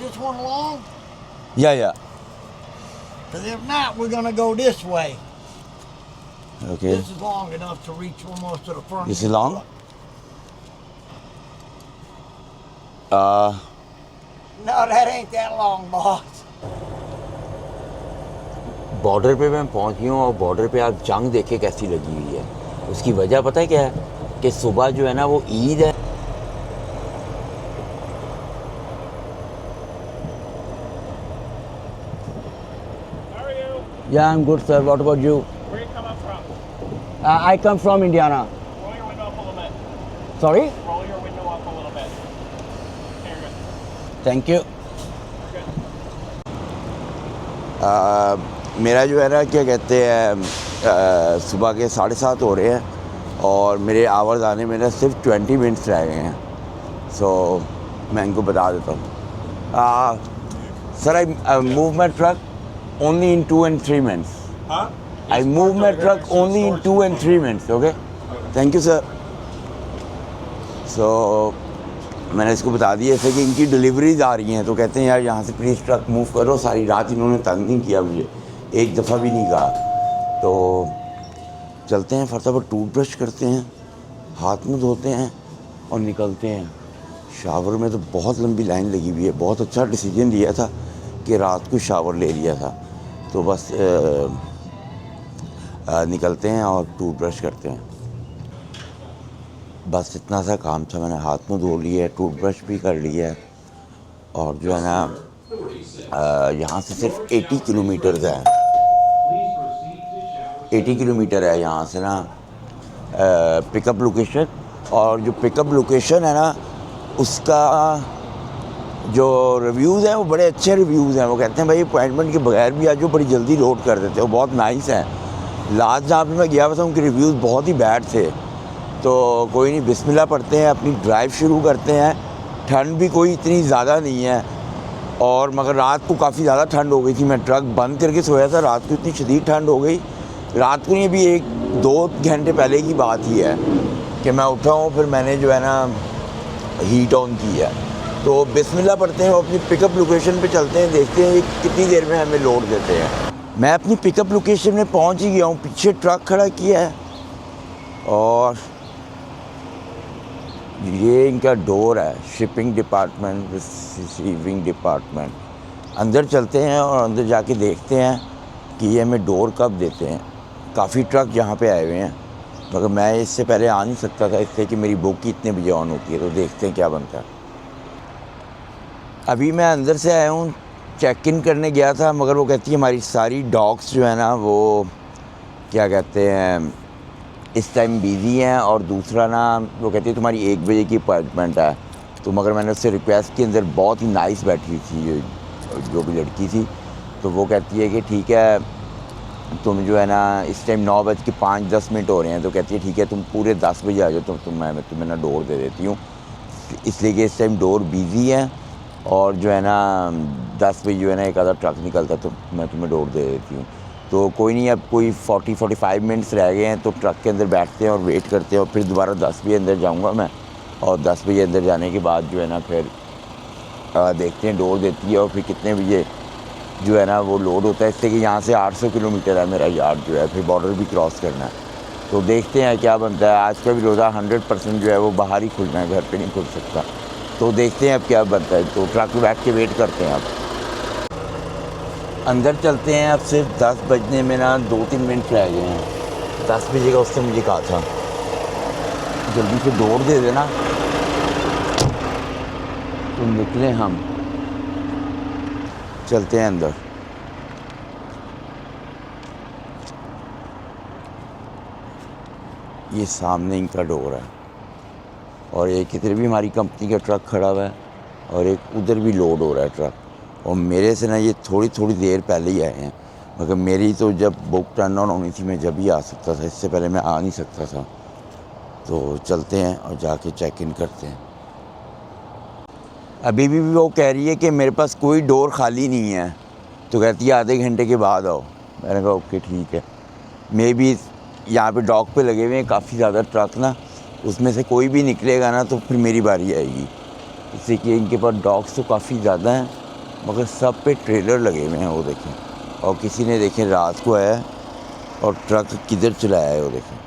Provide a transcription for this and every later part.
this one long? Yeah. Because if not, we're going to go this way. Okay. This is long enough to reach almost to the front. This of is the long? truck. No, that ain't that long, boss. Border पे मैं पहुंच गया हूँ और border पे आप जंग देखे कैसी लगी हुई है। उसकी वजह पता है क्या है कि सुबह जो है ना वो ईद है। How are you? Yeah, I'm good, sir. What about you? Where are you coming from? I come from Indiana. Roll your window up a little bit. Sorry? Roll your window up a little bit. Here, good. Thank you. Good. मेरा जो है ना क्या कहते हैं सुबह के 7:30 हो रहे हैं और मेरे आवर्स आने में ना सिर्फ 20 मिनट्स रह गए हैं। सो मैं इनको बता देता हूँ। Sir I move my truck only in 2 and 3 minutes. Huh? I move my truck only in 2 and 3 minutes. Okay? Thank you, sir. So मैंने इसको बता दिया ऐसे कि इनकी डिलीवरीज आ रही हैं तो कहते हैं यार यहाँ से प्लीज़ ट्रक मूव करो। सारी रात इन्होंने तंग नहीं किया मुझे, एक दफ़ा भी नहीं कहा। तो चलते हैं फटाफट, टूथब्रश करते हैं, हाथ मुँह धोते हैं और निकलते हैं। शावर में तो बहुत लंबी लाइन लगी हुई है। बहुत अच्छा डिसीजन लिया था कि रात को शावर ले लिया था। तो बस निकलते हैं और टूथब्रश करते हैं। बस इतना सा काम था। मैंने हाथ मुँह धो लिया है, टूथब्रश भी कर लिया है और जो है ना यहाँ से सिर्फ 80 किलोमीटर है। 80 किलोमीटर है यहाँ से ना पिकअप लोकेशन। और जो पिकअप लोकेशन है ना उसका जो रिव्यूज़ हैं वो बड़े अच्छे रिव्यूज़ हैं। वो कहते हैं भाई अपॉइंटमेंट के बगैर भी आज जो बड़ी जल्दी लोड कर देते हो, बहुत नाइस है। लास्ट जहाँ पे मैं गया हुआ था उनके रिव्यूज़ बहुत ही बैड थे। तो कोई नहीं, बिस्मिल्लाह पढ़ते हैं, अपनी ड्राइव शुरू करते हैं। ठंड भी कोई इतनी ज़्यादा नहीं है और मगर रात को काफ़ी ज़्यादा ठंड हो गई थी। मैं ट्रक बंद करके सोया था, रात को इतनी शदीद ठंड हो गई। रात को नहीं, अभी 1-2 घंटे पहले की बात ही है कि मैं उठा हूँ, फिर मैंने जो है ना हीट ऑन की है। तो बिस्मिल्लाह पढ़ते हैं और अपनी पिकअप लोकेशन पे चलते हैं, देखते हैं कितनी देर में हमें लोड देते हैं। मैं अपनी पिकअप लोकेशन में पहुंच ही गया हूँ। पीछे ट्रक खड़ा किया है और ये इनका डोर है, शिपिंग डिपार्टमेंट, रिसीविंग डिपार्टमेंट। अंदर चलते हैं और अंदर जाके देखते हैं कि ये हमें डोर कब देते हैं। काफ़ी ट्रक यहाँ पे आए हुए हैं मगर मैं इससे पहले आ नहीं सकता था इसलिए कि मेरी बुक कितने बजे ऑन होती है। तो देखते हैं क्या बनता है। अभी मैं अंदर से आया हूँ, चेक इन करने गया था मगर वो कहती है हमारी सारी डॉग्स जो है ना वो क्या कहते हैं इस टाइम बिज़ी हैं। और दूसरा ना वो कहती है तुम्हारी 1 बजे की अपॉइंटमेंट है। तो मगर मैंने उससे रिक्वेस्ट की, अंदर बहुत ही नाइस बैठी थी जो भी लड़की थी। तो वो कहती है कि ठीक है तुम जो है ना इस टाइम 9:05-10 हो रहे हैं। तो कहती है ठीक है तुम पूरे 10 बजे आ जाओ तो मैं तुम्हें ना डोर दे देती हूँ, इसलिए कि इस टाइम डोर बिज़ी है और जो है ना 10 बजे जो है ना एक आधा ट्रक निकलता तो मैं तुम्हें डोर दे देती हूँ। तो कोई नहीं, अब कोई 40-45 मिनट्स रह गए हैं तो ट्रक के अंदर बैठते हैं और वेट करते हैं और फिर दोबारा 10 बजे अंदर जाऊँगा मैं। और 10 बजे अंदर जाने के बाद जो है ना फिर देखते हैं डोर देती है और फिर कितने बजे जो है ना वो लोड होता है। इससे कि यहाँ से 800 किलोमीटर है मेरा यार्ड जो है, फिर बॉर्डर भी क्रॉस करना है। तो देखते हैं क्या बनता है। आज का भी रोज़ा 100% जो है वो बाहर ही खुलना है, घर पे नहीं खुल सकता। तो देखते हैं अब क्या बनता है। तो ट्रक में बैठ के वेट करते हैं। अब अंदर चलते हैं। अब सिर्फ 10 बजने में ना 2-3 मिनट रह गए हैं। 10 बजे का उससे मुझे कहा था जल्दी से डोर दे देना तो निकले हम। चलते हैं अंदर। ये सामने इनका डोर है और एक इधर भी हमारी कंपनी का ट्रक खड़ा हुआ है और एक उधर भी लोड हो रहा है ट्रक। और मेरे से ना ये थोड़ी देर पहले ही आए हैं मगर मेरी तो जब बुक टर्न ऑन होनी थी मैं जब ही आ सकता था, इससे पहले मैं आ नहीं सकता था। तो चलते हैं और जाके चेक इन करते हैं। अभी भी वो कह रही है कि मेरे पास कोई डोर खाली नहीं है। तो कहती है आधे घंटे के बाद आओ। मैंने कहा ओके ठीक है। मे बी यहाँ पे डॉक पे लगे हुए हैं काफ़ी ज़्यादा ट्रक ना, उसमें से कोई भी निकलेगा ना तो फिर मेरी बारी आएगी। इससे कि इनके पास डॉग्स तो काफ़ी ज़्यादा हैं मगर सब पे ट्रेलर लगे हुए हैं, वो देखें। और किसी ने देखें रात को आया और ट्रक किधर चलाया है, वो देखें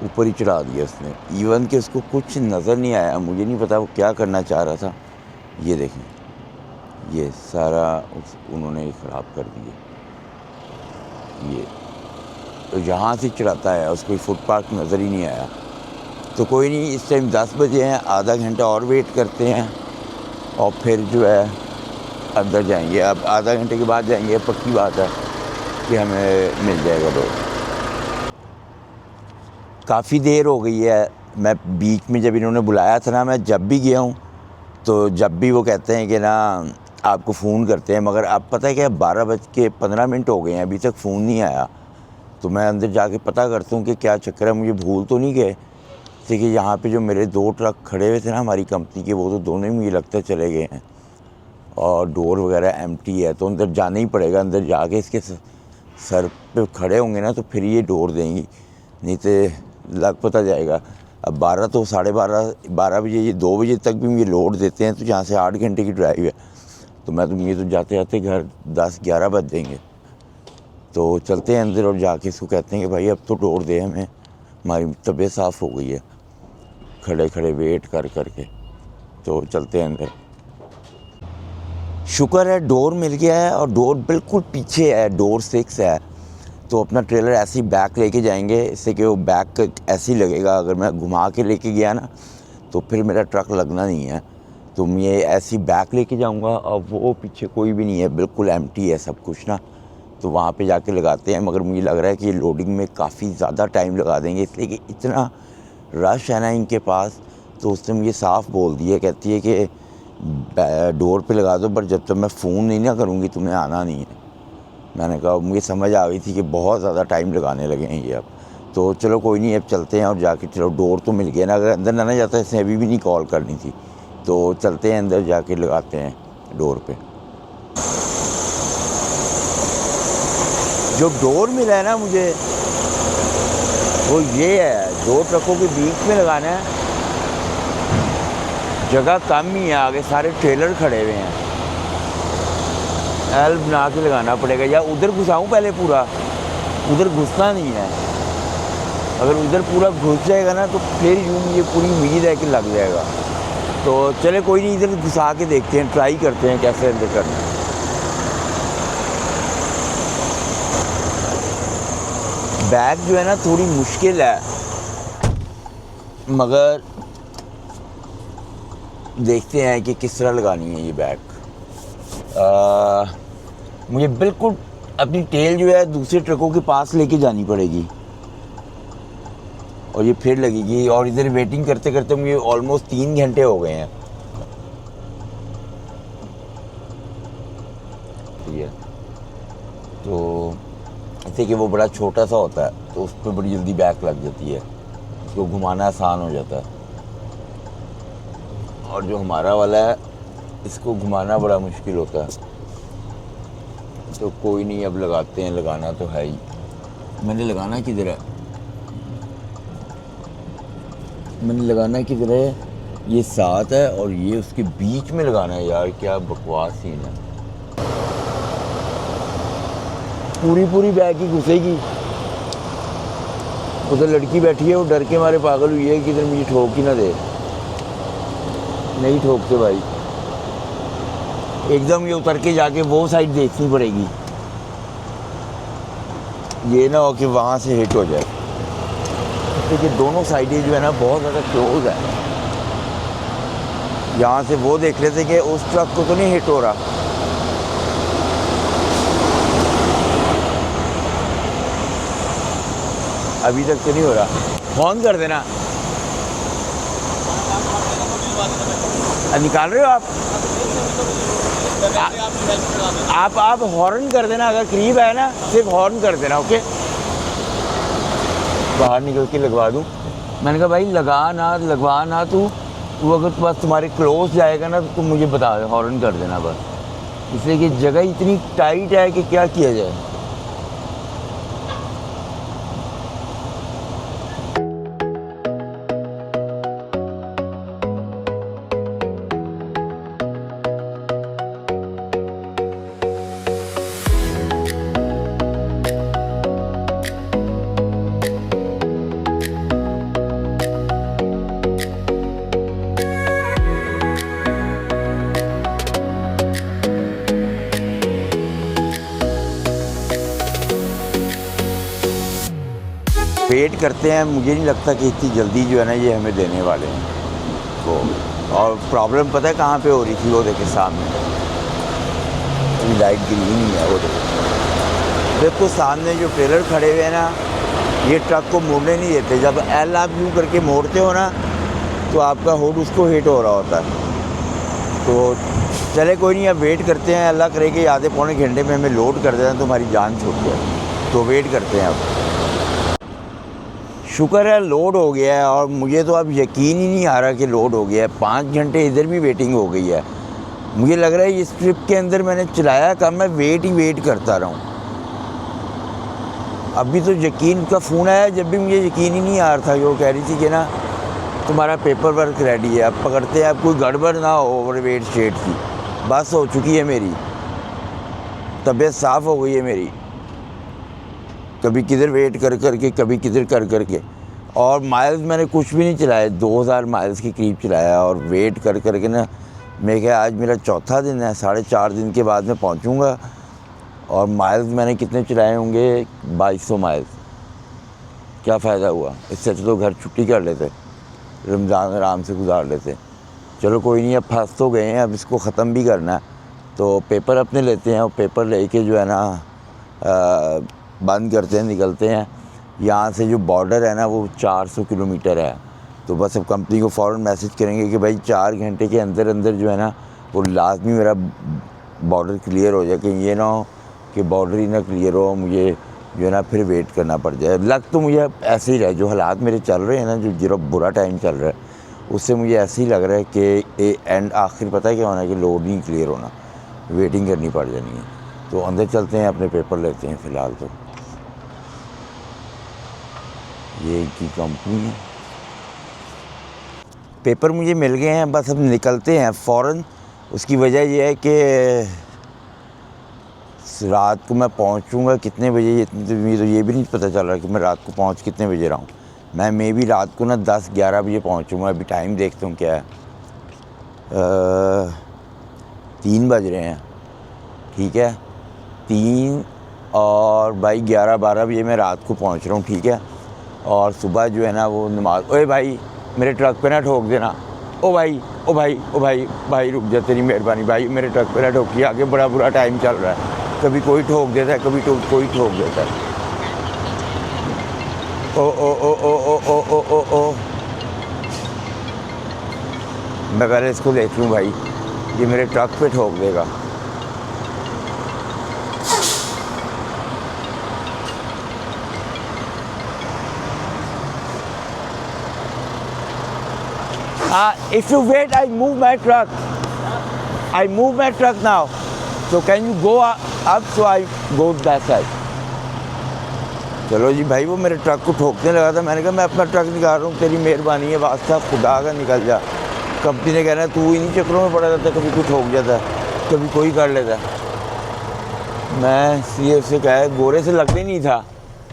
ऊपर ही चढ़ा दिया उसने। इवन कि उसको कुछ नज़र नहीं आया, मुझे नहीं पता वो क्या करना चाह रहा था। ये देखें, ये सारा उन्होंने ख़राब कर दिया। ये तो यहाँ से चढ़ाता है, उसको फुटपाथ नज़र ही नहीं आया। तो कोई नहीं, इस टाइम 10 बजे हैं, आधा घंटा और वेट करते हैं और फिर जो है अंदर जाएंगे। अब आधा घंटे के बाद जाएंगे, पक्की बात है कि हमें मिल जाएगा डोर। काफ़ी देर हो गई है। मैं बीच में जब इन्होंने बुलाया था ना, मैं जब भी गया हूँ तो जब भी वो कहते हैं कि ना आपको फ़ोन करते हैं, मगर अब पता है क्या, 12:15 हो गए हैं, अभी तक फ़ोन नहीं आया। तो मैं अंदर जाके पता करता हूँ कि क्या चक्कर है। मुझे भूल तो नहीं गए थे कि यहाँ पे जो मेरे 2 ट्रक खड़े हुए थे ना हमारी कंपनी के, वो तो दोनों ही मुझे लगता है चले गए हैं और डोर वगैरह एम्प्टी है। तो अंदर जाना ही पड़ेगा, अंदर जाके इसके सर पे खड़े होंगे ना तो फिर ये डोर देंगी, नहीं तो लग पता जाएगा। अब 12 तो 12:30 बजे, ये 2 बजे तक भी मुझे लोड देते हैं, तो यहाँ से 8 घंटे की ड्राइव है। तो मुझे तो जाते जाते घर 10-11 बज देंगे। तो चलते हैं अंदर और जाके इसको कहते हैं कि भाई अब तो डोर दे हमें, हमारी तबीयत साफ़ हो गई है खड़े खड़े वेट कर के। तो चलते हैं अंदर। शुक्र है डोर मिल गया है और डोर बिल्कुल पीछे है, डोर 6 है। तो अपना ट्रेलर ऐसे ही बैक लेके जाएंगे, इससे कि वो बैक ऐसे ही लगेगा। अगर मैं घुमा के लेके गया ना तो फिर मेरा ट्रक लगना नहीं है। तो मैं ऐसे ही बैक लेके जाऊंगा और वो पीछे कोई भी नहीं है, बिल्कुल एम्प्टी है सब कुछ ना। तो वहाँ पे जाके लगाते हैं। मगर मुझे लग रहा है कि ये लोडिंग में काफ़ी ज़्यादा टाइम लगा देंगे, इसलिए कि इतना रश है ना इनके पास। तो उसने मुझे साफ़ बोल दिया, कहती है कि डोर पे लगा दो, पर जब तक मैं फ़ोन नहीं ना करूँगी तुम्हें आना नहीं है। मैंने कहा, मुझे समझ आ गई थी कि बहुत ज़्यादा टाइम लगाने लगे हैं ये अब। तो चलो कोई नहीं, अब चलते हैं और जाके चलो डोर तो मिल गया ना। अगर अंदर ना जाता इसने अभी भी नहीं कॉल करनी थी। तो चलते हैं अंदर, जाके लगाते हैं डोर पे। जो डोर मिला है ना मुझे, वो ये है, 2 ट्रकों के बीच में लगाना है। जगह कम ही है, आगे सारे ट्रेलर खड़े हुए हैं। एल बना के लगाना पड़ेगा, या उधर घुसाऊँ पहले पूरा। उधर घुसना नहीं है, अगर उधर पूरा घुस जाएगा ना तो फिर यूँ ये पूरी उम्मीद है कि लग जाएगा। तो चले कोई नहीं, इधर घुसा के देखते हैं, ट्राई करते हैं कैसे अंदर करना है। बैग जो है ना थोड़ी मुश्किल है, मगर देखते हैं कि किस तरह लगानी है ये बैग। मुझे बिल्कुल अपनी टेल जो है दूसरे ट्रकों के पास लेके जानी पड़ेगी और ये फिर लगेगी। और इधर वेटिंग करते करते मुझे ऑलमोस्ट 3 घंटे हो गए हैं। ठीक है, तो ऐसे कि वो बड़ा छोटा सा होता है तो उस पर बड़ी जल्दी बैक लग जाती है, उसको घुमाना आसान हो जाता है। और जो हमारा वाला है इसको घुमाना बड़ा मुश्किल होता है। तो कोई नहीं, अब लगाते हैं, लगाना तो है ही। मैंने लगाना किधर है, ये 7 है और ये उसके बीच में लगाना है। यार क्या बकवास सीन है, पूरी बैग ही घुसेगी। उधर लड़की बैठी है, वो डर के मारे पागल हुई है कि इधर मुझे ठोक ही ना दे। नहीं ठोकते भाई, एकदम ये उतर के जाके वो साइड देखनी पड़ेगी, ये ना हो कि वहाँ से हिट हो जाए। क्योंकि दोनों साइडें जो है ना बहुत ज़्यादा क्लोज है। यहाँ से वो देख रहे थे कि उस ट्रक को तो नहीं हिट हो रहा। अभी तक तो नहीं हो रहा। फोन कर देना। निकाल रहे हो आप हॉर्न कर देना, अगर करीब है ना सिर्फ हॉर्न कर देना। ओके, बाहर निकल के लगवा दूँ। मैंने कहा भाई लगवा ना तू अगर बस तुम्हारे क्लोज जाएगा ना तो तुम मुझे बता दो, हॉर्न कर देना बस, इसलिए कि जगह इतनी टाइट है कि क्या किया जाए। वेट करते हैं, मुझे नहीं लगता कि इतनी जल्दी जो है ना ये हमें देने वाले हैं। तो और प्रॉब्लम पता है कहाँ पे हो रही थी? वो देखे सामने लाइट ग्रीन ही है, वो देखो सामने जो ट्रेलर खड़े हुए हैं ना, ये ट्रक को मोड़ने नहीं देते। जब एल आप यूँ करके मोड़ते हो ना तो आपका हुड उसको हिट हो रहा होता है। तो चले कोई नहीं, अब वेट करते हैं, अल्लाह करे कि आधे पौने घंटे में हमें लोड कर देना तो हमारी जान छूट जाए। तो वेट करते हैं अब। शुक्र है लोड हो गया है, और मुझे तो अब यकीन ही नहीं आ रहा कि लोड हो गया है। 5 घंटे इधर भी वेटिंग हो गई है। मुझे लग रहा है इस ट्रिप के अंदर मैंने चलाया कम, मैं वेट करता रहा हूँ। अभी तो यकीन का फ़ोन आया, जब भी मुझे यकीन ही नहीं आ रहा था। वो कह रही थी कि ना तुम्हारा पेपर वर्क रेडी है, अब पकड़ते हैं, अब कोई गड़बड़ ना हो ओवर वेट स्टेट की। बस हो चुकी है मेरी, तबीयत साफ़ हो गई है मेरी, कभी किधर वेट कर करके, कभी किधर कर करके। और माइल्स मैंने कुछ भी नहीं चलाए, 2000 माइल्स के करीब चलाया, और वेट कर करके ना मैं क्या, आज मेरा चौथा दिन है, 4.5 दिन के बाद मैं पहुंचूंगा। और माइल्स मैंने कितने चलाए होंगे? 2200 माइल्स। क्या फ़ायदा हुआ? इससे अच्छा तो घर छुट्टी कर लेते, रमज़ान आराम से गुजार लेते। चलो कोई नहीं, अब फंस तो गए हैं, अब इसको ख़त्म भी करना है। तो पेपर अपने लेते हैं, और पेपर लेके जो है ना बंद करते हैं, निकलते हैं। यहाँ से जो बॉर्डर है ना वो 400 किलोमीटर है। तो बस अब कंपनी को फ़ौरन मैसेज करेंगे कि भाई 4 घंटे के अंदर अंदर जो है ना वो लाजमी मेरा बॉर्डर क्लियर हो जाए, कि ये ना हो कि बॉर्डर ही ना क्लियर हो, मुझे जो है ना फिर वेट करना पड़ जाए। लग तो मुझे ऐसे ही रहा, जो हालात मेरे चल रहे हैं ना, जो बुरा टाइम चल रहा है, उससे मुझे ऐसे ही लग रहा है कि एंड आखिर पता है क्या होना है, कि लोड नहीं क्लियर होना, वेटिंग करनी पड़ जानी है। तो अंदर चलते हैं, अपने पेपर लेते हैं। फ़िलहाल तो ये इनकी कंपनी है, पेपर मुझे मिल गए हैं, बस अब निकलते हैं फ़ौरन। उसकी वजह यह है कि रात को मैं पहुंचूंगा कितने बजे, इतनी तो ये भी नहीं पता चल रहा कि मैं रात को पहुंच कितने बजे रहा हूँ। मैं मे भी रात को ना 10-11 बजे पहुंचूंगा। अभी टाइम देखता हूँ क्या है, 3 बज रहे हैं, ठीक है, 3 और भाई 11-12 बजे मैं रात को पहुंच रहा हूँ, ठीक है। और सुबह जो है ना वो नमाज, ओए भाई मेरे ट्रक पे ना ठोक देना, ओ भाई ओ भाई ओ भाई, भाई रुक जा, तेरी मेहरबानी भाई, मेरे ट्रक पे ना ठोकी, आगे बड़ा बुरा टाइम चल रहा है। कभी कोई ठोक देता है, कभी कोई ठोक देता है। ओ ओ ओ ओ ओ ओ ओ ओ ओ मैं पहले इसको देख लूँ भाई, ये मेरे ट्रक पे ठोक देगा। If you wait, I move my truck. I move my truck now. So can you go up so I go that side? चलो जी भाई, वो मेरे ट्रक को ठोकने लगा था। मैंने कहा मैं अपना ट्रक निकाल रहा हूँ, तेरी मेहरबानी है, वास्ता खुदा का निकल जा। कंपनी ने कहना तू इन्हीं चक्रों में पड़ा रहता, कभी कोई ठोक जाता है, कभी कोई कर लेता है। मैं इसलिए उससे कहा है, गोरे से लगने नहीं था,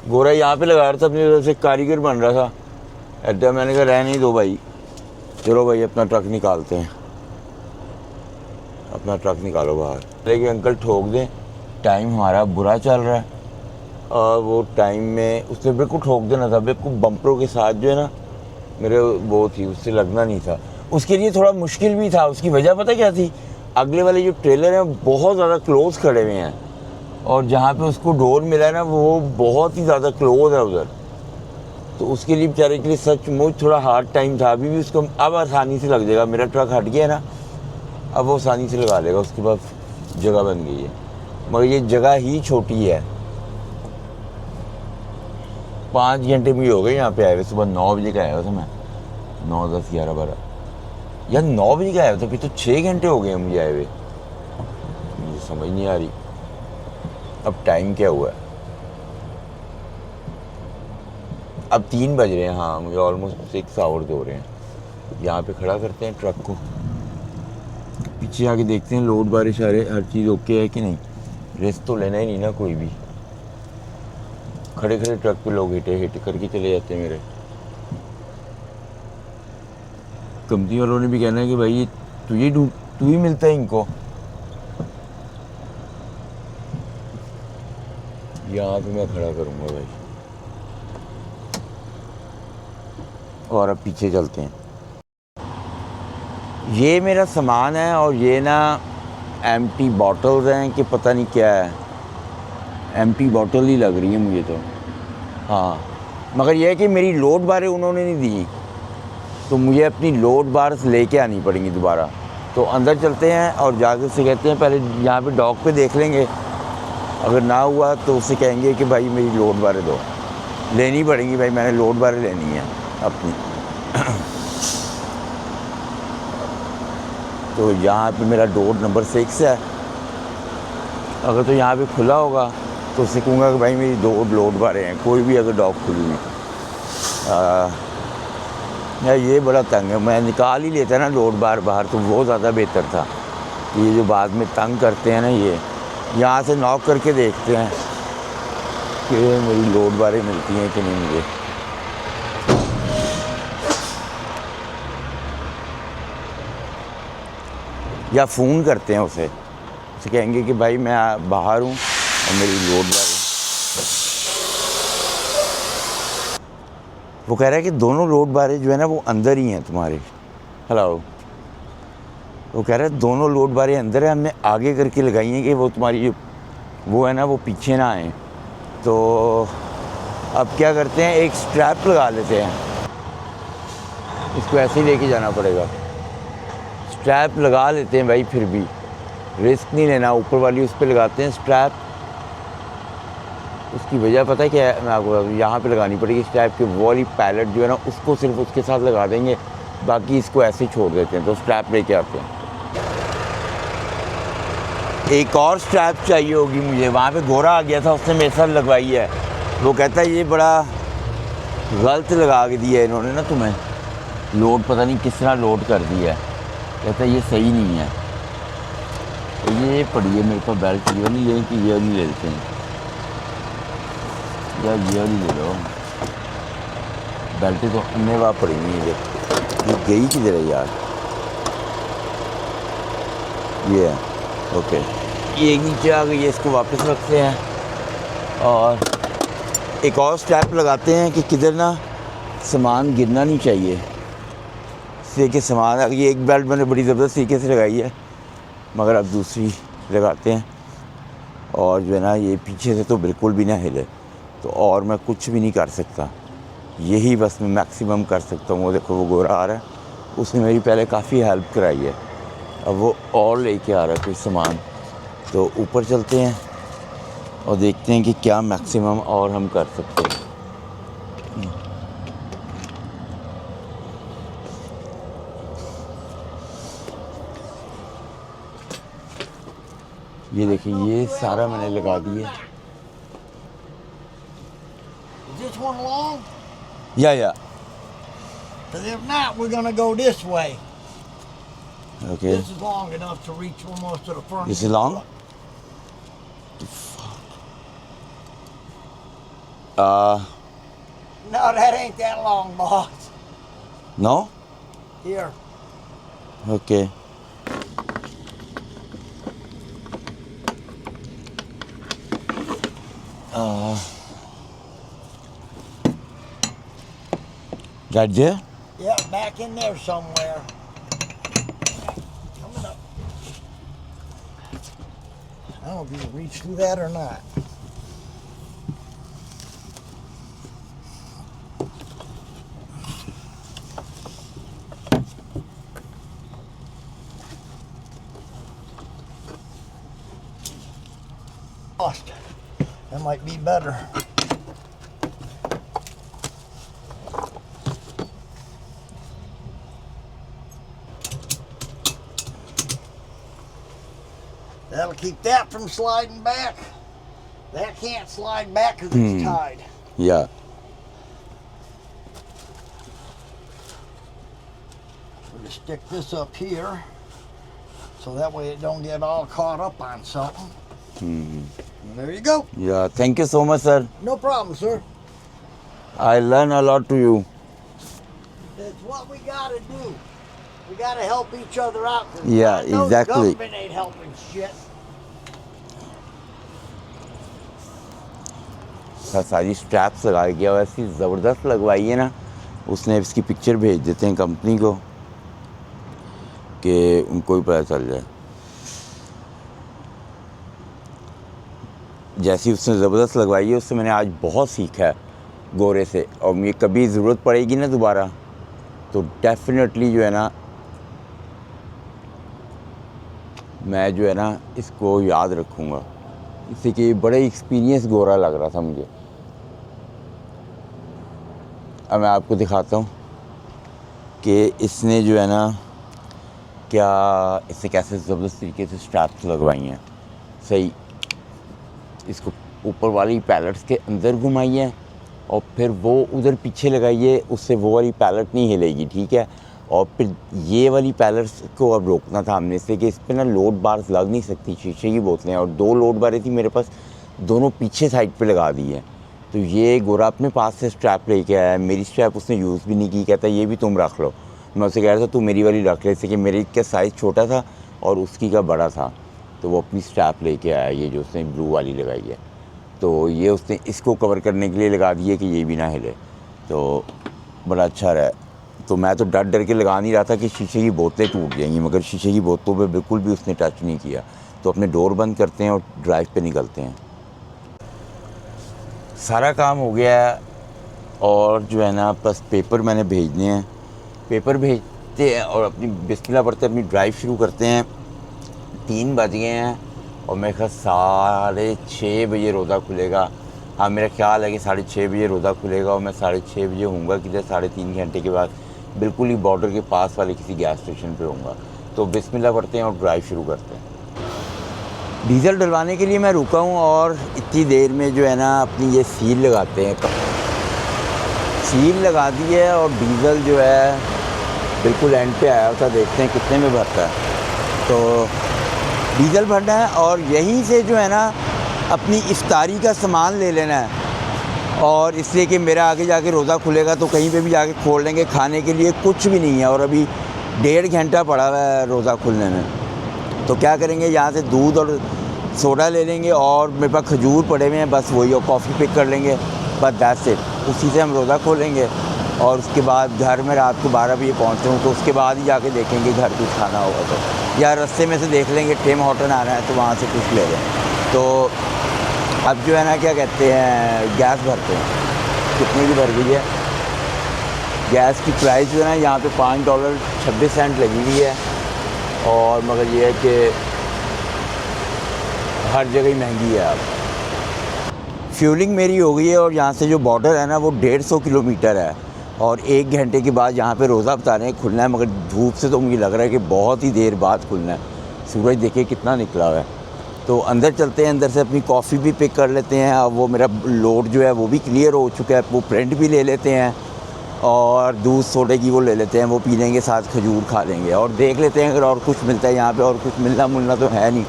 गोरा यहाँ पे लगा रहा था, अपनी वजह से कारीगर बन रहा था। ऐसा मैंने कहा रहने ही दो भाई, चलो भाई अपना ट्रक निकालते हैं, अपना ट्रक निकालो बाहर। लेकिन अंकल ठोक दें, टाइम हमारा बुरा चल रहा है, और वो टाइम में उसने बिल्कुल ठोक देना था, बिल्कुल बम्परों के साथ जो है ना मेरे वो थी, उससे लगना नहीं था। उसके लिए थोड़ा मुश्किल भी था। उसकी वजह पता क्या थी? अगले वाले जो ट्रेलर हैं बहुत ज़्यादा क्लोज खड़े हुए हैं, और जहाँ पे उसको डोर मिला है ना वो बहुत ही ज़्यादा क्लोज है उधर। तो उसके लिए बेचारे के लिए सचमुच थोड़ा हार्ड टाइम था। अभी भी उसको अब आसानी से लग जाएगा, मेरा ट्रक हट गया ना, अब वो आसानी से लगा लेगा, उसके बाद जगह बन गई है। मगर ये जगह ही छोटी है। 5 घंटे भी हो गए यहाँ पे आए हुए। सुबह 9 बजे का आया हुआ था मैं, 9, 10, 11, 12 यार 9 बजे का आया हुआ था, फिर तो 6 घंटे हो गए मुझे आए हुए। मुझे समझ नहीं आ रही अब टाइम क्या हुआ है। अब 3 बज रहे हैं, हाँ मुझे ऑलमोस्ट 6 आवर्स हो रहे हैं। यहाँ पे खड़ा करते हैं ट्रक को, पीछे आके देखते हैं लोड बारिश आ रहे, हर चीज़ ओके है कि नहीं। रेस्ट तो लेना ही नहीं ना कोई भी। खड़े खड़े ट्रक पे लोग हिट करके चले जाते हैं मेरे। कंपनी वालों ने भी कहना है कि भाई तू ही मिलता है इनको। यहाँ पे मैं खड़ा करूँगा भाई, और अब पीछे चलते हैं। ये मेरा सामान है और ये ना एम्प्टी बॉटल्स हैं कि पता नहीं क्या है, एम्प्टी बॉटल ही लग रही है मुझे तो। हाँ, मगर यह है कि मेरी लोड बारें उन्होंने नहीं दी, तो मुझे अपनी लोड बार्स लेके आनी पड़ेंगी दोबारा। तो अंदर चलते हैं और जाके उससे कहते हैं पहले यहाँ पे डॉक पे देख लेंगे, अगर ना हुआ तो उससे कहेंगे कि भाई मेरी लोड बारें दो, लेनी पड़ेंगी भाई, मैंने लोड बारें लेनी है अपनी। तो यहाँ पे मेरा डोर नंबर 6 है, अगर तो यहाँ पे खुला होगा तो उससे कहूँगा कि भाई मेरी 2 लोड बारें हैं, कोई भी अगर डॉक खुली हुई। यार ये बड़ा तंग है, मैं निकाल ही लेता ना लोड बार बाहर तो वो ज़्यादा बेहतर था। ये जो बाद में तंग करते हैं ना, ये यहाँ से नॉक करके देखते हैं कि मेरी लोड बारें मिलती हैं कि नहीं मुझे। या फ़ोन करते हैं उसे कहेंगे कि भाई मैं बाहर हूँ और मेरी लोड बारें। वो कह रहा है कि दोनों लोड बारें जो है ना वो अंदर ही हैं तुम्हारे। हेलो, वो कह रहा है दोनों लोड बारें अंदर है, हमने आगे करके लगाई हैं कि वो तुम्हारी जो वो है ना वो पीछे ना आए। तो अब क्या करते हैं, एक स्ट्रैप लगा लेते हैं, इसको ऐसे ही लेके जाना पड़ेगा। स्ट्रैप लगा लेते हैं भाई, फिर भी रिस्क नहीं लेना, ऊपर वाली उस पर लगाते हैं स्ट्रैप। उसकी वजह पता है क्या है, मैं आपको यहाँ पे लगानी पड़ेगी स्ट्रैप के, वो वाली पैलेट जो है ना उसको सिर्फ उसके साथ लगा देंगे, बाकी इसको ऐसे ही छोड़ देते हैं। तो स्ट्रैप लेके आते हैं। एक और स्ट्रैप चाहिए होगी मुझे, वहाँ पे गोरा आ गया था, उसने मेरे साथ लगवाई है। वो कहता है ये बड़ा गलत लगा के दिया है इन्होंने ना तुम्हें, लोड पता नहीं किस तरह लोड कर दिया है, कहता है ये सही नहीं है। तो ये पड़ी है मेरे पास बेल्ट, ये नहीं लें कि ये नहीं लेते हैं यार, ये नहीं ले लो बेल्ट तो अन्य वहाँ पड़ी नहीं है। ये गई किधर है यार, ये है ओके, ये नीचे आ गई है, इसको वापस रखते हैं और एक और स्ट्रैप लगाते हैं कि किधर ना सामान गिरना नहीं चाहिए, इसलिए कि सामान, ये एक बेल्ट मैंने बड़ी ज़बरदस्त तरीके से लगाई है मगर अब दूसरी लगाते हैं। और जो है ना ये पीछे से तो बिल्कुल भी ना हिले, तो और मैं कुछ भी नहीं कर सकता, यही बस मैं मैक्सिमम कर सकता हूँ। वो देखो वो गोरा आ रहा है, उसने मेरी पहले काफ़ी हेल्प कराई है, अब वो और लेके आ रहा है कोई सामान। तो ऊपर चलते हैं और देखते हैं कि क्या मैक्सिमम और हम कर सकते हैं। ये देखिए ये सारा मैंने लगा दिया। Is this one long? या Because if not, we're gonna go this way. Okay, This is long enough to reach almost to the front. This is long. No, that ain't that long, boss. No Here. Okay, right there? Yeah, back in there somewhere. Coming up. I don't know if you can reach through that or not. Lost. That might be better. That'll keep that from sliding back. That can't slide back because it's tied. या We'll just stick this up here so that way it don't get all caught up on something. And there you go. Yeah thank you so much sir, No problem, sir. I learn a lot to you. That's what we gotta do. We gotta help each other out. 'Cause Yeah, God knows exactly. The government ain't helping shit. सारी straps लगा गया, ऐसी ज़बरदस्त लगवाई है ना उसने इसकी पिक्चर भेज देते हैं कंपनी को कि उनको भी पता चल जाए। जैसी उसने ज़बरदस्त लगवाई है उससे मैंने आज बहुत सीखा है गोरे से, और मुझे कभी ज़रूरत पड़ेगी ना दोबारा तो डेफिनेटली जो है ना मैं जो है ना इसको याद रखूँगा। इससे कि बड़े एक्सपीरियंस गोरा लग रहा था मुझे। अब मैं आपको दिखाता हूँ कि इसने जो है ना क्या इससे कैसे ज़बरदस्त तरीके से स्ट्रैप्स लगवाई हैं। सही इसको ऊपर वाली पैलेट्स के अंदर घुमाइए और फिर वो उधर पीछे लगाइए, उससे वो वाली पैलेट नहीं हिलेगी, ठीक है। और फिर ये वाली पैलेट्स को अब रोकना था हमने, इससे कि इस पर ना लोड बार्स लग नहीं सकती, शीशे की बोतलें, और 2 लोड बारें थी मेरे पास, दोनों पीछे साइड पे लगा दी है। तो ये गोरा अपने पास से स्ट्रैप लेके आया है, मेरी स्ट्रैप उसने यूज़ भी नहीं की, कहता है ये भी तुम रख लो। मैं उसे कह रहा था तू मेरी वाली रख ले, इससे कि मेरी का साइज़ छोटा था और उसकी का बड़ा था। तो वो अपनी स्ट्रैप लेके आया, ये जो उसने ब्लू वाली लगाई है। तो ये उसने इसको कवर करने के लिए लगा दी है कि ये भी ना हिले, तो बड़ा अच्छा रहा। तो मैं तो डर डर के लगा नहीं रहा था कि शीशे की बोतलें टूट जाएंगी, मगर शीशे की बोतलों पे बिल्कुल भी उसने टच नहीं किया। तो अपने डोर बंद करते हैं और ड्राइव पे निकलते हैं। सारा काम हो गया है और जो है ना बस पेपर मैंने भेजने हैं, पेपर भेजते हैं और अपनी बिस्मिल्लाह पढ़ते अपनी ड्राइव शुरू करते हैं। 3 बज गए हैं और मेरे ख्याल 6:30 बजे रोज़ा खुलेगा। हाँ, मेरा ख्याल है कि 6:30 बजे रोज़ा खुलेगा और मैं 6:30 बजे होऊंगा किधर, 3.5 घंटे के बाद बिल्कुल ही बॉर्डर के पास वाले किसी गैस स्टेशन पे होऊंगा। तो बिस्मिल्लाह पढ़ते हैं और ड्राइव शुरू करते हैं। डीज़ल डलवाने के लिए मैं रुका हूँ और इतनी देर में जो है ना अपनी ये सील लगाते हैं। सील लगा दी है और डीज़ल जो है बिल्कुल एंड पे आया होता, देखते हैं कितने में भरता है। तो डीज़ल भरना है और यहीं से जो है ना अपनी इफ्तारी का सामान ले लेना है, और इसलिए कि मेरा आगे जाके रोज़ा खुलेगा तो कहीं पे भी जाके खोल लेंगे, खाने के लिए कुछ भी नहीं है और अभी 1.5 घंटा पड़ा हुआ है रोज़ा खुलने में। तो क्या करेंगे, यहाँ से दूध और सोडा ले लेंगे और मेरे पास खजूर पड़े हुए हैं, बस वही, और कॉफ़ी पिक कर लेंगे, बस दैट्स इट। उसी से हम रोज़ा खोलेंगे और उसके बाद घर में रात को 12 बजे पहुँचते हूँ, तो उसके बाद ही जाके देखेंगे घर कुछ खाना होगा तो, या रास्ते में से देख लेंगे टिम हॉर्टन आ रहा है तो वहाँ से कुछ ले लें। तो अब जो है ना क्या कहते हैं, गैस भरते हैं। कितने की भर गई है गैस की प्राइस जो है ना यहाँ पे $5.26 लगी हुई है, और मगर ये है कि हर जगह ही महंगी है। अब फ्यूलिंग मेरी हो गई है और यहाँ से जो बॉर्डर है ना वो 150 किलोमीटर है, और 1 घंटे के बाद यहाँ पे रोज़ा बता रहे हैं खुलना है, मगर धूप से तो मुझे लग रहा है कि बहुत ही देर बाद खुलना है। सूरज देखिए कितना निकला हुआ है। तो अंदर चलते हैं, अंदर से अपनी कॉफ़ी भी पिक कर लेते हैं। अब वो मेरा लोड जो है वो भी क्लियर हो चुका है, वो प्रिंट भी ले लेते हैं और दूध सोडे की वो ले लेते हैं, वो पी लेंगे, साथ खजूर खा लेंगे और देख लेते हैं अगर और कुछ मिलता है यहाँ पे। और कुछ मिलना तो है नहीं,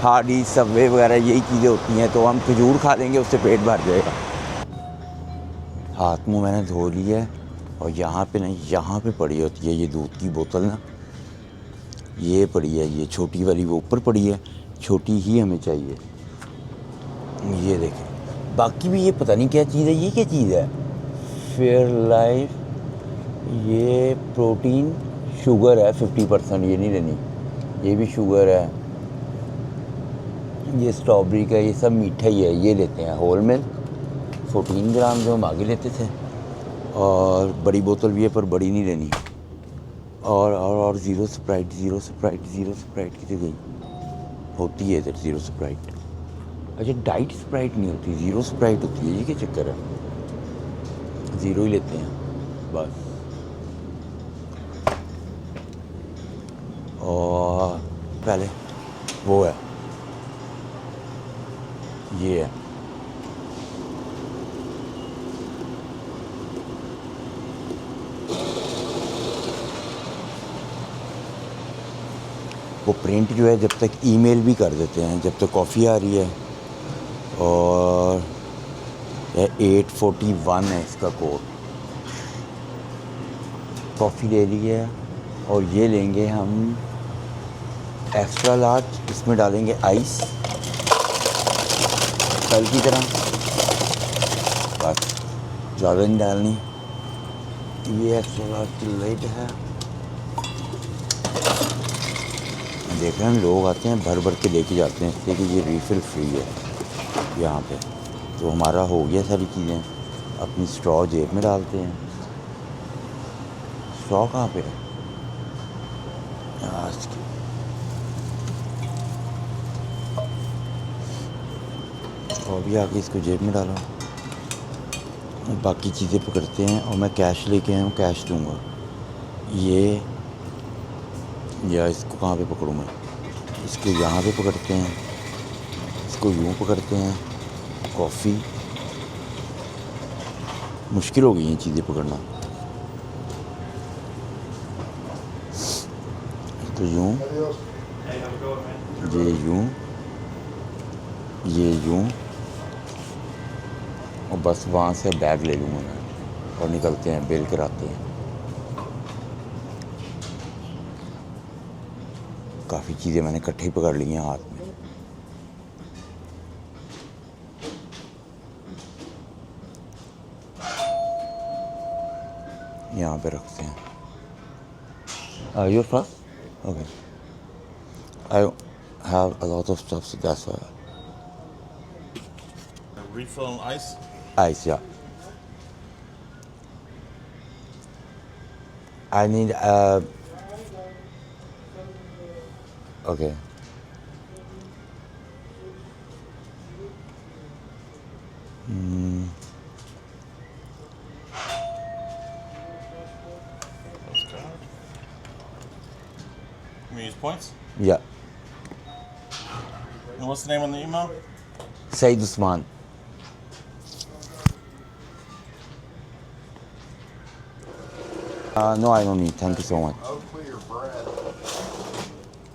हार्डी सबवे वगैरह यही चीज़ें होती हैं, तो हम खजूर खा लेंगे, उससे पेट भर जाएगा। हाथ मुँह मैंने धो लिया है और यहाँ पे नहीं, यहाँ पे पड़ी होती है ये दूध की बोतल ना, ये पड़ी है, ये छोटी वाली वो ऊपर पड़ी है, छोटी ही हमें चाहिए। ये देखें, बाकी भी ये पता नहीं क्या चीज़ है, ये क्या चीज़ है, फेयर लाइफ, ये प्रोटीन शुगर है 50%, ये नहीं लेनी, ये भी शुगर है, ये स्ट्रॉबेरी का, ये सब मीठा ही है, ये लेते हैं। होल मिल्क 14 ग्राम जो हम आगे लेते थे, और बड़ी बोतल भी है पर बड़ी नहीं लेनी, और ज़ीरो स्प्राइट कितनी गई होती है इधर, ज़ीरो स्प्राइट। अच्छा, डाइट स्प्राइट नहीं होती, ज़ीरो स्प्राइट होती है, ये क्या चक्कर है, ज़ीरो ही लेते हैं बस। और पहले वो है, ये है, वो प्रिंट जो है जब तक ईमेल भी कर देते हैं जब तक कॉफ़ी आ रही है। और 841 है इसका कोड। कॉफ़ी ले ली है और ये लेंगे हम एक्स्ट्रा लार्ज, इसमें डालेंगे आइस कल की तरह, बस ज़्यादा नहीं डालनी। ये थोड़ा लेट है। देख रहे हैं लोग आते हैं भर भर के लेके जाते हैं, इसलिए कि ये रीफ़िल फ्री है यहाँ पे। तो हमारा हो गया सारी चीज़ें, अपनी स्ट्रॉ जेब में डालते हैं। स्ट्रॉ कहाँ पे है? और भी आके इसको जेब में डालो, बाकी चीज़ें पकड़ते हैं। और मैं कैश लेके आया हूँ, कैश दूँगा। ये या इसको कहाँ पे पकड़ूँ मैं? इसको यहाँ पे पकड़ते हैं, इसको यूँ पकड़ते हैं। कॉफ़ी, मुश्किल हो गई हैं चीज़ें पकड़ना। तो यूँ, ये यूँ और बस वहाँ से बैग ले लूँगा मैं और निकलते हैं, बेल कराते हैं। काफ़ी चीज़ें मैंने इकट्ठे ही पकड़ ली हैं हाथ में। यहाँ पे रखते हैं। You're first? Okay. I have a lot of stuff, so that's why. Refill ice? Ice, yeah. I need okay. Can we use points? Yeah. And what's the name on the email? Said Usman. No, I don't need. Thank you so much. Hopefully your bread.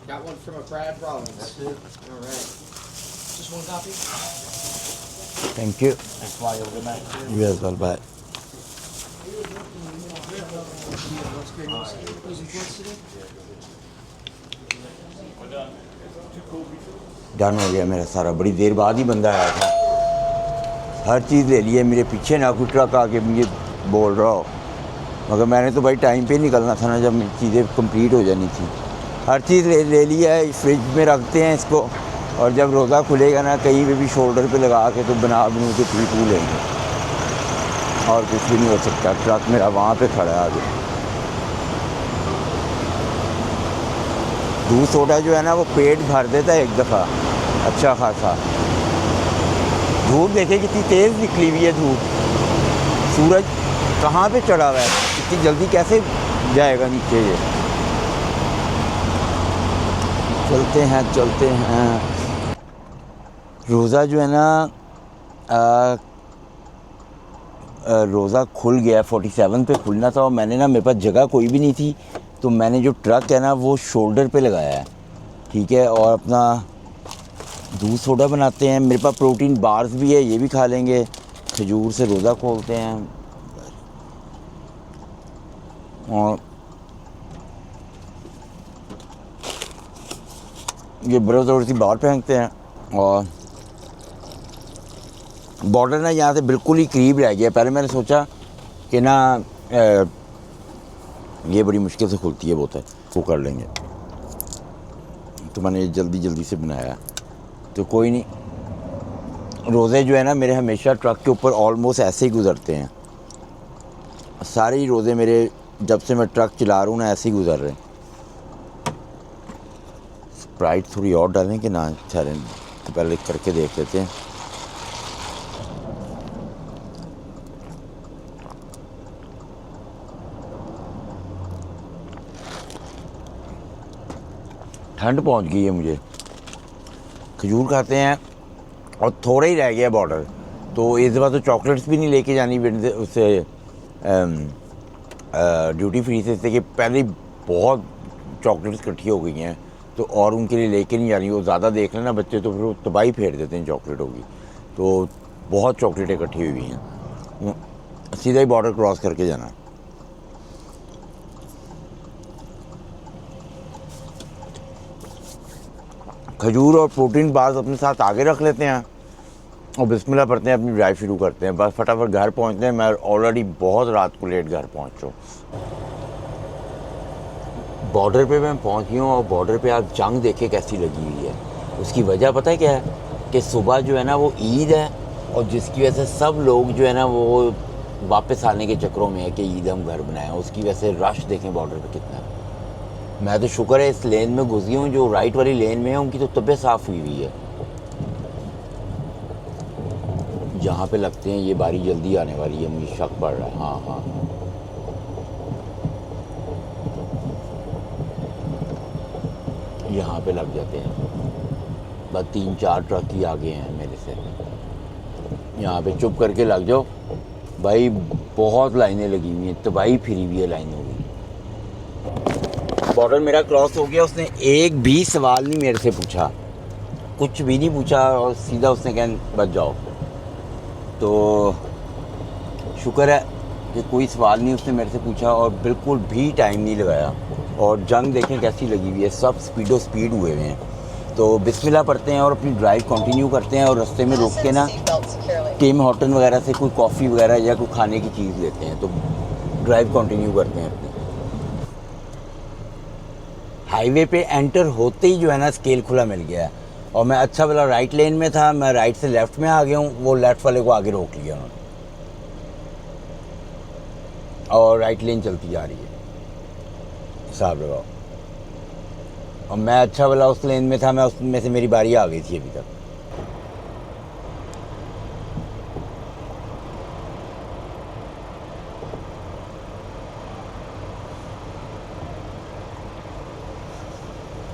Got one from a Brad Rollins. That's it. All right. Just one copy? Thank you. Thanks, Fly. Have a good night. You as well. Bye. We're done. Done हो गया मेरा सारा। बड़ी देर बाद ही बंदा आया था, हर चीज़ ले ली है। मेरे पीछे ना कोई ट्रक आके मुझे बोल रहा हो, मगर मैंने तो भाई टाइम पे निकलना था ना, जब चीज़ें कंप्लीट हो जानी थी। हर चीज़ ले लिया है, फ्रिज में रखते हैं इसको, और जब रोज़ा खुलेगा ना कहीं पे भी शोल्डर पे लगा के तो बना के पी लेंगे, और कुछ भी नहीं हो सकता। ट्रक मेरा वहाँ पे खड़ा है आगे। दूध सोडा जो है ना वो पेट भर देता है एक दफ़ा अच्छा खासा। धूप देखे कितनी तेज़ निकली हुई है धूप, सूरज कहाँ पे चढ़ा हुआ है, इतनी जल्दी कैसे जाएगा नीचे ये। चलते हैं। रोज़ा जो है ना रोज़ा खुल गया, 47 पे खुलना था, और मैंने ना, मेरे पास जगह कोई भी नहीं थी, तो मैंने जो ट्रक है ना वो शोल्डर पे लगाया है, ठीक है। और अपना दूध सोडा बनाते हैं। मेरे पास प्रोटीन बार्स भी है, ये भी खा लेंगे। खजूर से रोज़ा खोलते हैं। और ये ब्रश थोड़ी सी बाहर फेंकते हैं। और बॉर्डर ना यहाँ से बिल्कुल ही करीब रह गया। पहले मैंने सोचा कि ना ये बड़ी मुश्किल से खुलती है बोतल, वो कर लेंगे, तो मैंने जल्दी से बनाया। तो कोई नहीं, रोज़े जो है ना मेरे हमेशा ट्रक के ऊपर ऑलमोस्ट ऐसे ही गुज़रते हैं। सारे ही रोज़े मेरे जब से मैं ट्रक चला रहा हूँ ना ऐसे ही गुज़र रहे हैं। स्प्राइट थोड़ी और डालें कि ना, ठहरें तो पहले करके देख लेते हैं। ठंड पहुंच गई है मुझे। खजूर खाते हैं और थोड़ा ही रह गया बॉर्डर, तो इस दफ़ा तो चॉकलेट्स भी नहीं लेके जानी उससे ड्यूटी फ्री से, कि पहले ही बहुत चॉकलेट्स इकट्ठी हो गई हैं, तो और उनके लिए लेके नहीं जानी। वो ज़्यादा देख लेना बच्चे तो फिर वो तबाही फेर देते हैं चॉकलेटों की, तो बहुत चॉकलेटें इकट्ठी हुई हैं। सीधा ही बॉर्डर क्रॉस करके जाना। खजूर और प्रोटीन बार्स अपने साथ आगे रख लेते हैं, और बिस्मिल्लाह पढ़ते हैं, अपनी ड्राइव शुरू करते हैं। बस फटाफट घर पहुंचते हैं। मैं ऑलरेडी बहुत रात को लेट घर पहुंच रहा हूँ। बॉर्डर पे मैं पहुंच गया हूँ और बॉर्डर पे आप जंग देखे कैसी लगी हुई है। उसकी वजह पता है क्या है कि सुबह जो है ना वो ईद है और जिसकी वजह से सब लोग जो है ना वो वापस आने के चक्करों में है कि ईद हम घर बनाएं। उसकी वजह से रश देखें बॉर्डर पे कितना है। मैं तो शुक्र है इस लेन में घुस गई हूँ, जो राइट वाली लेन में है उनकी तो तबीयत साफ़ हुई हुई है। जहाँ पे लगते हैं ये बारी जल्दी आने वाली है, मुझे शक पड़ रहा है। हाँ हाँ हाँ, यहाँ पे लग जाते हैं। बस 3-4 ट्रक ही आगे हैं मेरे से। यहाँ पे चुप करके लग जाओ भाई, बहुत लाइनें लगी हुई हैं, तबाही फिरी हुई है लाइनों की। बॉर्डर मेरा क्रॉस हो गया, उसने एक भी सवाल नहीं मेरे से पूछा, कुछ भी नहीं पूछा और सीधा उसने कहा बच जाओ। तो शुक्र है कि कोई सवाल नहीं उसने मेरे से पूछा और बिल्कुल भी टाइम नहीं लगाया। और जंग देखें कैसी लगी हुई है, सब स्पीडो स्पीड हुए हुए हैं। तो बिस्मिल्लाह पढ़ते हैं और अपनी ड्राइव कंटिन्यू करते हैं और रास्ते में रुक के ना टिम हॉर्टन वगैरह से कोई कॉफ़ी वगैरह या कोई खाने की चीज़ लेते हैं। तो ड्राइव कंटिन्यू करते हैं अपनी। हाईवे पे एंटर होते ही जो है ना स्केल खुला मिल गया है और मैं अच्छा वाला राइट लेन में था, मैं राइट से लेफ़्ट में आ गया हूँ। वो लेफ़्ट वाले को आगे रोक लिया उन्होंने और राइट लेन चलती जा रही है, हिसाब लगाओ। और मैं अच्छा वाला उस लेन में था, मैं उसमें से मेरी बारी आ गई थी अभी तक।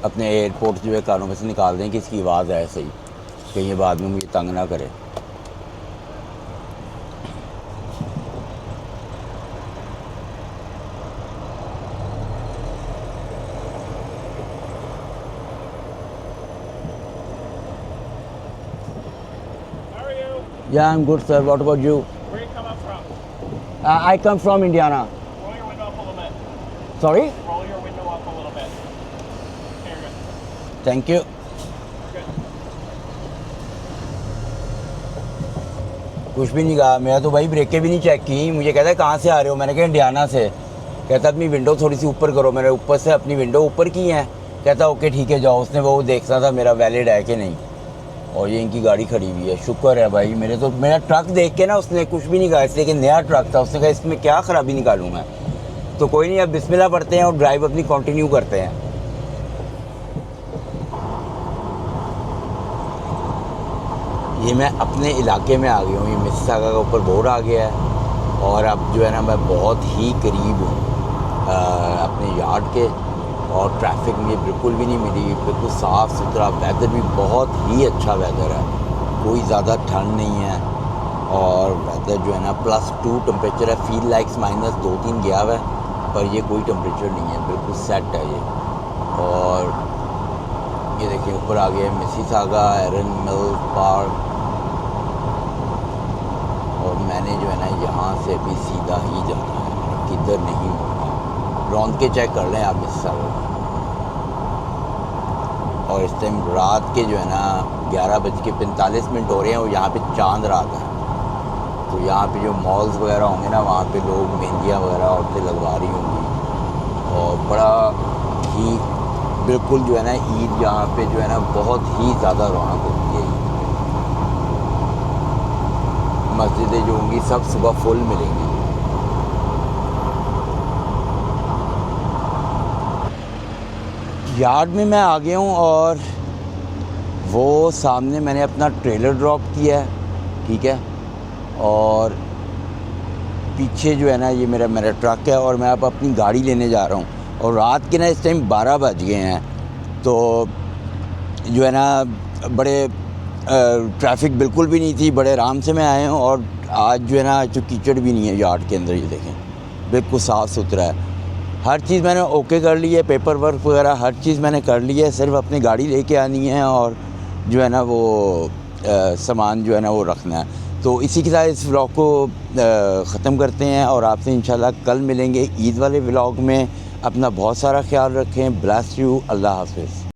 अपने एयरपोर्ट जो है कानों में से निकाल दें कि इसकी आवाज़ आए सही, कि ये बाद में मुझे तंग ना करे। How are you? Yeah, I'm good, sir. What about you? Where you come up from? I come from Indiana. Roll your window up a little bit. Sorry? Roll your window up a little bit. Okay, you're good. Thank you. Good. कुछ भी नहीं कहा, मैं तो भाई ब्रेकें भी नहीं check की। मुझे कहता है कहाँ से आ रहे हो, मैंने कहा इंडियाना से। कहता अपनी विंडो थोड़ी सी ऊपर करो, मैंने ऊपर से अपनी विंडो ऊपर की है। कहता ओके ठीक है जाओ। उसने वो देखना था मेरा वैलिड है कि नहीं, और ये इनकी गाड़ी खड़ी हुई है। शुक्र है भाई, मेरा ट्रक देख के ना उसने कुछ भी नहीं कहा, इसलिए कि नया ट्रक था। उसने कहा इसमें क्या ख़राबी निकालूँ मैं। तो कोई नहीं, अब बिस्मिल्लाह पढ़ते हैं और ड्राइव अपनी कंटिन्यू करते हैं। ये मैं अपने इलाके में आ गया हूँ, ये मिसिसागा का ऊपर बोर्ड आ गया है और अब जो है ना मैं बहुत ही करीब हूँ अपने यार्ड के। और ट्रैफिक मुझे बिल्कुल भी नहीं मिली, बिल्कुल साफ़ सुथरा, वेदर भी बहुत ही अच्छा वेदर है, कोई ज़्यादा ठंड नहीं है और वेदर जो है ना +2 टेम्परेचर है। फील लाइक्स -2-3 गया हुआ है पर ये कोई टेम्परेचर नहीं है, बिल्कुल सेट है ये। और ये देखिए ऊपर आ गया मिसिसागा एरन मिल पार्क और मैंने जो है ना यहाँ से भी सीधा ही जाना है, किधर नहीं मुड़ना। रौंद के चेक कर लें आप मिसिसागा। और इस टाइम रात के जो है ना 11:45 हो रहे हैं और यहाँ पे चांद रात है। तो यहाँ पे जो मॉल्स वगैरह होंगे ना वहाँ पे लोग मेहंदियाँ वगैरह औरतें लगवा रही होंगी और बड़ा ही बिल्कुल जो है ना ईद यहाँ पे जो है ना बहुत ही ज़्यादा रौनक होती है। मस्जिदें जो होंगी सब सुबह फुल मिलेंगी। यार्ड में मैं आ गया हूँ और वो सामने मैंने अपना ट्रेलर ड्रॉप किया है, ठीक है। और पीछे जो है ना ये मेरा ट्रक है और मैं अब अपनी गाड़ी लेने जा रहा हूँ। और रात के ना इस टाइम 12 बज गए हैं, तो जो है ना बड़े ट्रैफिक बिल्कुल भी नहीं थी, बड़े आराम से मैं आया हूँ। और आज जो है ना जो कीचड़ भी नहीं है यार्ड के अंदर, ये देखें बिल्कुल साफ़ सुथरा है। हर चीज़ मैंने ओके कर ली है, पेपर वर्क वगैरह हर चीज़ मैंने कर ली है, सिर्फ अपनी गाड़ी लेके आनी है और जो है ना वो सामान जो है ना वो रखना है। तो इसी के साथ इस व्लॉग को ख़त्म करते हैं और आपसे इंशाल्लाह कल मिलेंगे ईद वाले व्लॉग में। अपना बहुत सारा ख्याल रखें। Bless you. अल्लाह हाफ़िज़।